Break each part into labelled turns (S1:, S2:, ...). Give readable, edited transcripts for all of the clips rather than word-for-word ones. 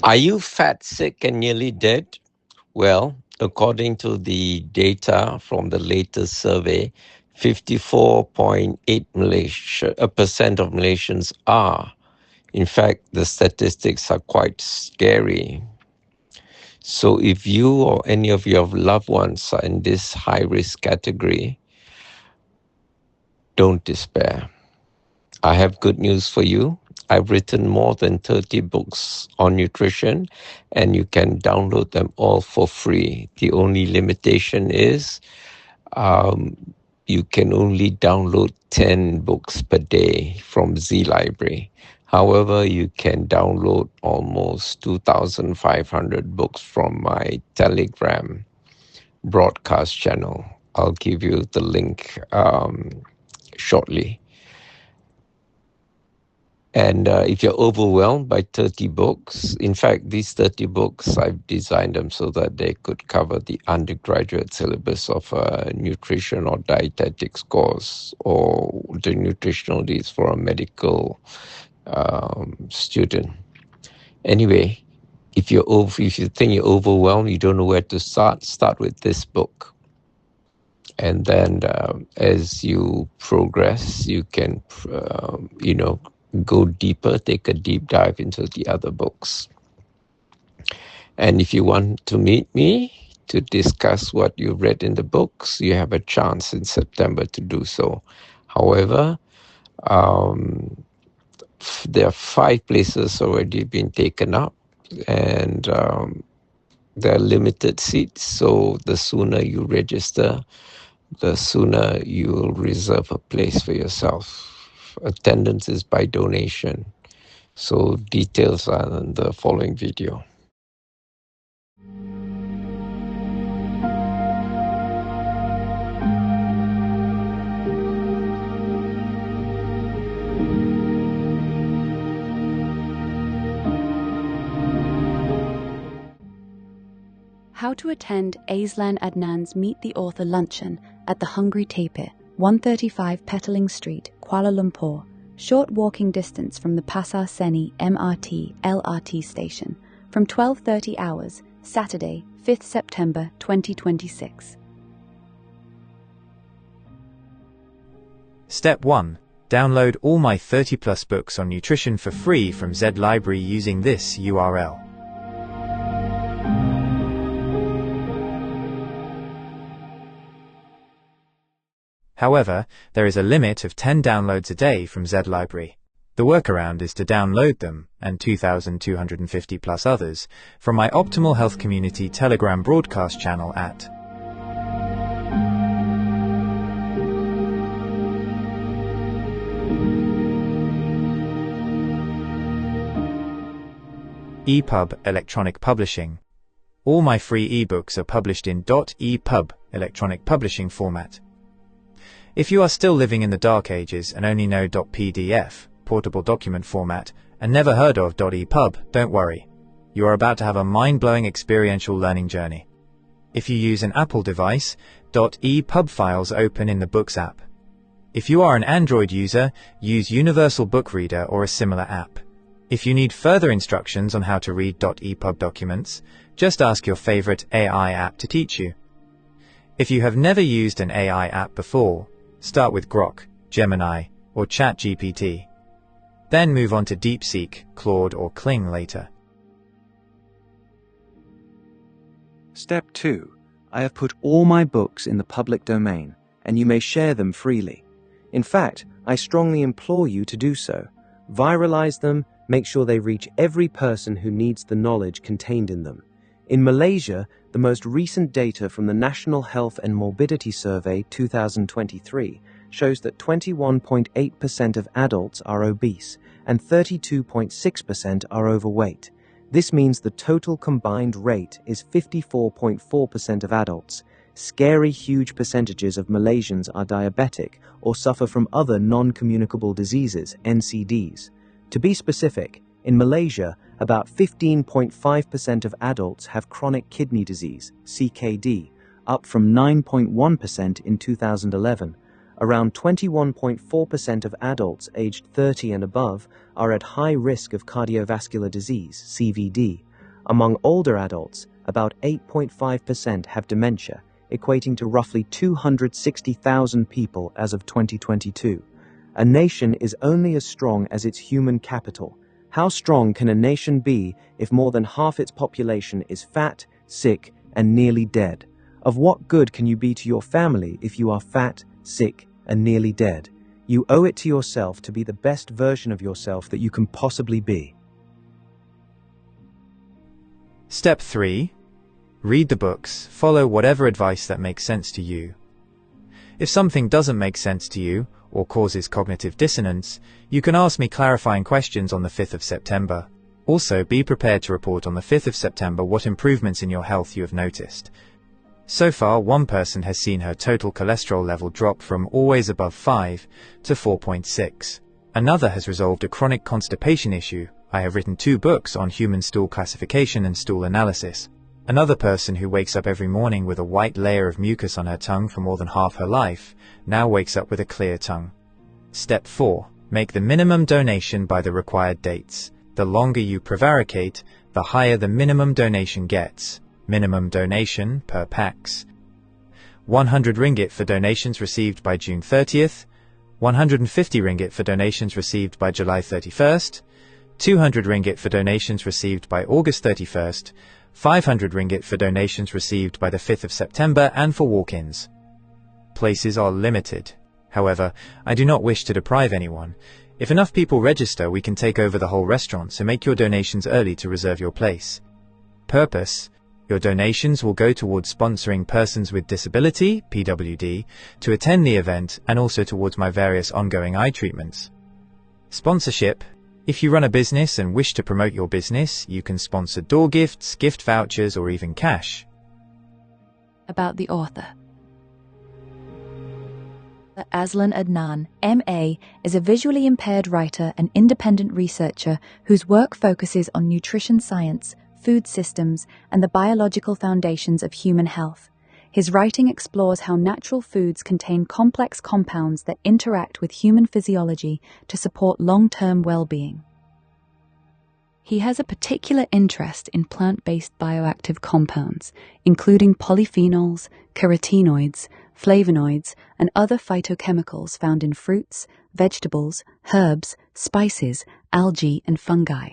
S1: Are you fat, sick, and nearly dead? Well, according to the data from the latest survey, 54.8 percent of Malaysians are. In fact, the statistics are quite scary. So if you or any of your loved ones are in this high-risk category, don't despair. I have good news for you. I've written more than 30 books on nutrition, and you can download them all for free. The only limitation is you can only download 10 books per day from Z Library. However, you can download almost 2,500 books from my Telegram broadcast channel. I'll give you the link shortly. And if you're overwhelmed by 30 books, in fact, these 30 books, I've designed them so that they could cover the undergraduate syllabus of a nutrition or dietetics course, or the nutritional needs for a medical student. Anyway, if you think you're overwhelmed, you don't know where to start with this book. And then as you progress, you can, go deeper, take a deep dive into the other books. And if you want to meet me to discuss what you read in the books, you have a chance in September to do so. However, there are 5 places already been taken up, and there are limited seats. So the sooner you register, the sooner you will reserve a place for yourself. Attendance is by donation. So details are in the following video.
S2: How to attend Aislan Adnan's Meet the Author luncheon at the Hungry Tapir, 135 Petaling Street, Kuala Lumpur, short walking distance from the Pasar Seni MRT LRT station, from 12:30 hours, Saturday, 5th September 2026.
S3: Step 1. Download all my 30+ books on nutrition for free from Z Library using this URL. However, there is a limit of 10 downloads a day from Z Library. The workaround is to download them, and 2,250 plus others, from my Optimal Health Community Telegram broadcast channel at EPUB Electronic Publishing. All my free ebooks are published in .epub electronic publishing format. If you are still living in the dark ages and only know .pdf, portable document format, and never heard of .epub, don't worry. You are about to have a mind-blowing experiential learning journey. If you use an Apple device, .epub files open in the Books app. If you are an Android user, use Universal Book Reader or a similar app. If you need further instructions on how to read .epub documents, just ask your favorite AI app to teach you. If you have never used an AI app before, start with Grok, Gemini, or ChatGPT. Then move on to DeepSeek, Claude, or Kling later.
S4: Step 2. I have put all my books in the public domain, and you may share them freely. In fact, I strongly implore you to do so. Viralize them, make sure they reach every person who needs the knowledge contained in them. In Malaysia, the most recent data from the National Health and Morbidity Survey 2023 shows that 21.8% of adults are obese and 32.6% are overweight. This means the total combined rate is 54.4% of adults. Scary huge percentages of Malaysians are diabetic or suffer from other non-communicable diseases, NCDs. To be specific, in Malaysia, about 15.5% of adults have chronic kidney disease, CKD, up from 9.1% in 2011. Around 21.4% of adults aged 30 and above are at high risk of cardiovascular disease, CVD, Among older adults, about 8.5% have dementia, equating to roughly 260,000 people as of 2022. A nation is only as strong as its human capital. How strong can a nation be if more than half its population is fat, sick, and nearly dead? Of what good can you be to your family if you are fat, sick, and nearly dead? You owe it to yourself to be the best version of yourself that you can possibly be.
S3: Step 3. Read the books, follow whatever advice that makes sense to you. If something doesn't make sense to you, or causes cognitive dissonance, you can ask me clarifying questions on the 5th of September. Also, be prepared to report on the 5th of September what improvements in your health you have noticed. So far, one person has seen her total cholesterol level drop from always above 5 to 4.6. Another has resolved a chronic constipation issue. I have written 2 books on human stool classification and stool analysis. Another person who wakes up every morning with a white layer of mucus on her tongue for more than half her life now wakes up with a clear tongue. Step 4. Make the minimum donation by the required dates. The longer you prevaricate, the higher the minimum donation gets. Minimum donation per pax: 100 ringgit for donations received by June 30th, 150 ringgit for donations received by July 31st, 200 ringgit for donations received by August 31st, 500 ringgit for donations received by the 5th of September and for walk-ins. Places are limited. However, I do not wish to deprive anyone. If enough people register, we can take over the whole restaurant, so make your donations early to reserve your place. Purpose: your donations will go towards sponsoring persons with disability, PWD, to attend the event and also towards my various ongoing eye treatments. Sponsorship: if you run a business and wish to promote your business, you can sponsor door gifts, gift vouchers, or even cash.
S2: About the author. Aslan Adnan, M.A., is a visually impaired writer and independent researcher whose work focuses on nutrition science, food systems, and the biological foundations of human health. His writing explores how natural foods contain complex compounds that interact with human physiology to support long-term well-being. He has a particular interest in plant-based bioactive compounds, including polyphenols, carotenoids, flavonoids, and other phytochemicals found in fruits, vegetables, herbs, spices, algae, and fungi.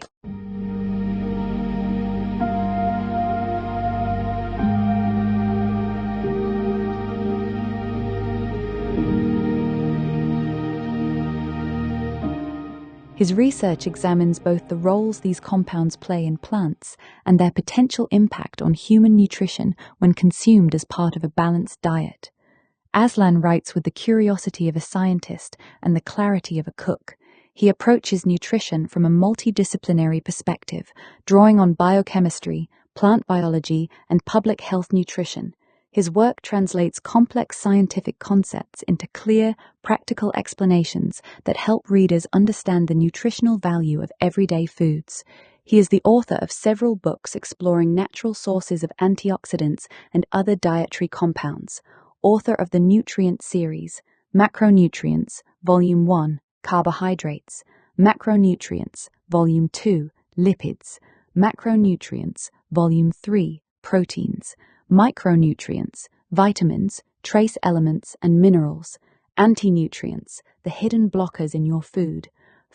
S2: His research examines both the roles these compounds play in plants and their potential impact on human nutrition when consumed as part of a balanced diet. Aslan writes with the curiosity of a scientist and the clarity of a cook. He approaches nutrition from a multidisciplinary perspective, drawing on biochemistry, plant biology, and public health nutrition. His work translates complex scientific concepts into clear, practical explanations that help readers understand the nutritional value of everyday foods. He is the author of several books exploring natural sources of antioxidants and other dietary compounds. Author of the Nutrient Series, Macronutrients, Volume 1, Carbohydrates, Macronutrients, Volume 2, Lipids, Macronutrients, Volume 3, Proteins, Micronutrients, Vitamins, Trace Elements and Minerals, Anti-nutrients, the hidden blockers in your food,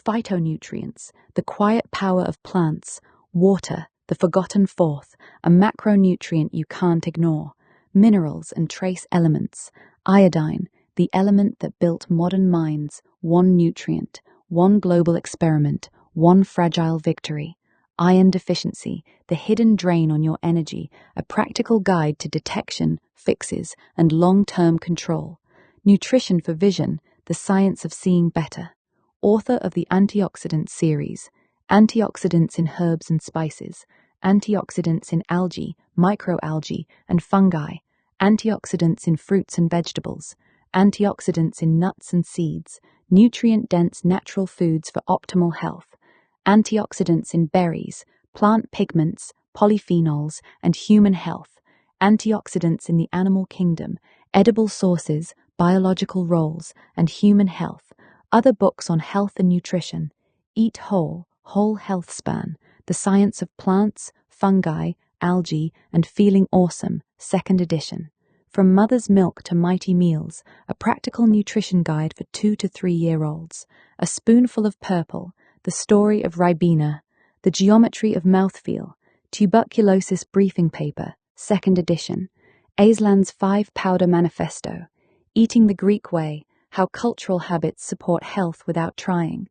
S2: Phytonutrients, the quiet power of plants, Water, the forgotten fourth, a macronutrient you can't ignore, Minerals and Trace Elements, Iodine, the element that built modern minds, one nutrient, one global experiment, one fragile victory, Iron deficiency, the hidden drain on your energy, a practical guide to detection, fixes, and long-term control. Nutrition for Vision, the science of seeing better. Author of the Antioxidant Series, Antioxidants in Herbs and Spices, Antioxidants in Algae, Microalgae, and Fungi, Antioxidants in Fruits and Vegetables, Antioxidants in Nuts and Seeds, Nutrient-dense natural foods for optimal health, Antioxidants in berries, plant pigments, polyphenols, and human health, antioxidants in the animal kingdom, edible sources, biological roles, and human health, other books on health and nutrition, Eat Whole, Whole Health Span, the science of plants, Fungi, Algae, and Feeling Awesome, 2nd edition. From Mother's Milk to Mighty Meals, a practical nutrition guide for 2 to 3-year-olds. A Spoonful of Purple, The Story of Ribena, The Geometry of Mouthfeel, Tuberculosis Briefing Paper, 2nd edition. Aisland's 5-Powder Manifesto, Eating the Greek Way, How Cultural Habits Support Health Without Trying.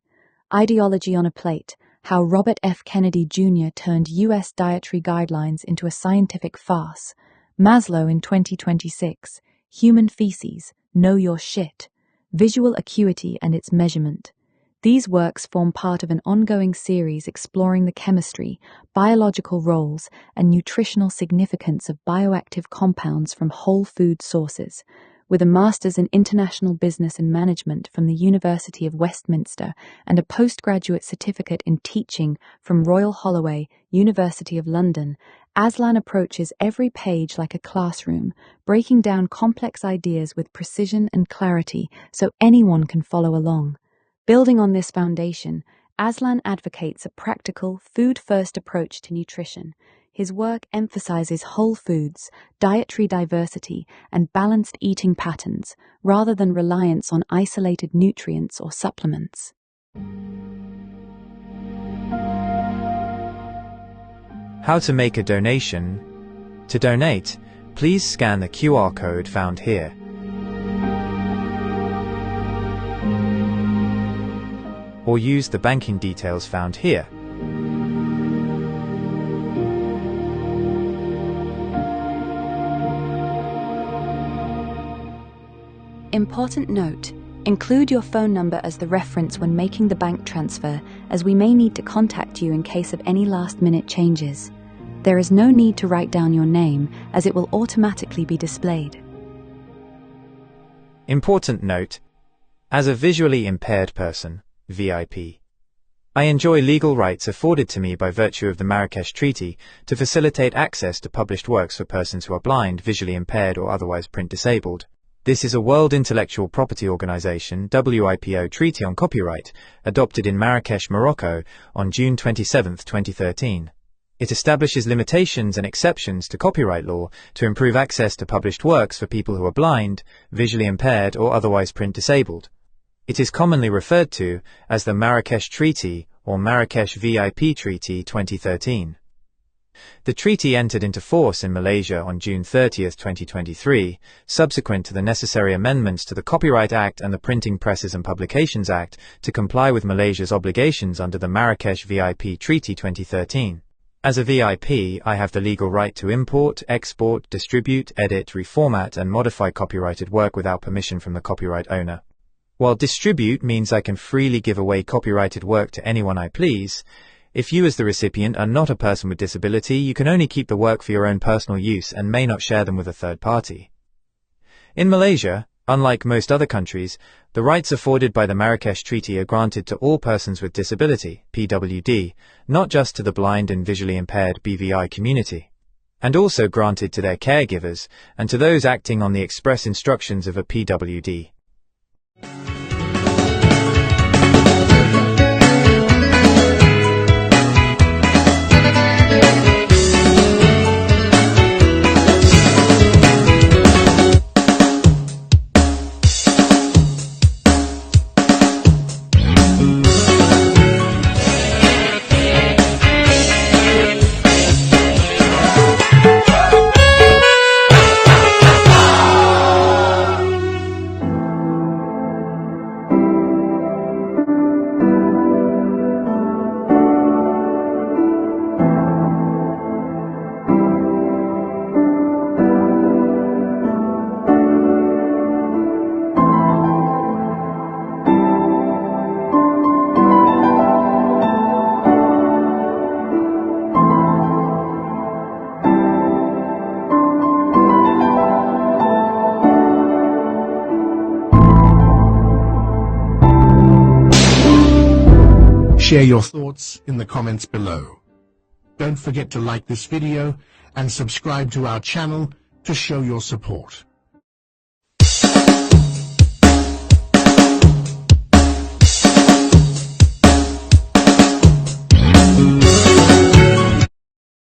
S2: Ideology on a Plate, How Robert F. Kennedy Jr. Turned U.S. Dietary Guidelines into a Scientific Farce. Maslow in 2026, Human Feces, Know Your Shit, Visual Acuity and Its Measurement. These works form part of an ongoing series exploring the chemistry, biological roles, and nutritional significance of bioactive compounds from whole food sources. With a Master's in International Business and Management from the University of Westminster and a postgraduate certificate in teaching from Royal Holloway, University of London, Aisland approaches every page like a classroom, breaking down complex ideas with precision and clarity so anyone can follow along. Building on this foundation, Aisland advocates a practical, food-first approach to nutrition. His work emphasizes whole foods, dietary diversity, and balanced eating patterns, rather than reliance on isolated nutrients or supplements.
S3: How to make a donation. To donate, please scan the QR code found here. Or use the banking details found here.
S2: Important note: include your phone number as the reference when making the bank transfer, as we may need to contact you in case of any last-minute changes. There is no need to write down your name, as it will automatically be displayed.
S3: Important note: as a visually impaired person, VIP, I enjoy legal rights afforded to me by virtue of the Marrakesh Treaty to facilitate access to published works for persons who are blind, visually impaired, or otherwise print disabled. This is a World Intellectual Property Organization (WIPO) Treaty on Copyright, adopted in Marrakesh, Morocco, on June 27, 2013. It establishes limitations and exceptions to copyright law to improve access to published works for people who are blind, visually impaired, or otherwise print disabled. It is commonly referred to as the Marrakesh Treaty or Marrakesh VIP Treaty 2013. The treaty entered into force in Malaysia on June 30, 2023, subsequent to the necessary amendments to the Copyright Act and the Printing Presses and Publications Act to comply with Malaysia's obligations under the Marrakesh VIP Treaty 2013. As a VIP, I have the legal right to import, export, distribute, edit, reformat, and modify copyrighted work without permission from the copyright owner. While distribute means I can freely give away copyrighted work to anyone I please, if you as the recipient are not a person with disability, you can only keep the work for your own personal use and may not share them with a third party. In Malaysia, unlike most other countries, the rights afforded by the Marrakesh Treaty are granted to all persons with disability, PWD, not just to the blind and visually impaired BVI community, and also granted to their caregivers and to those acting on the express instructions of a PWD.
S5: Share your thoughts in the comments below. Don't forget to like this video and subscribe to our channel to show your support.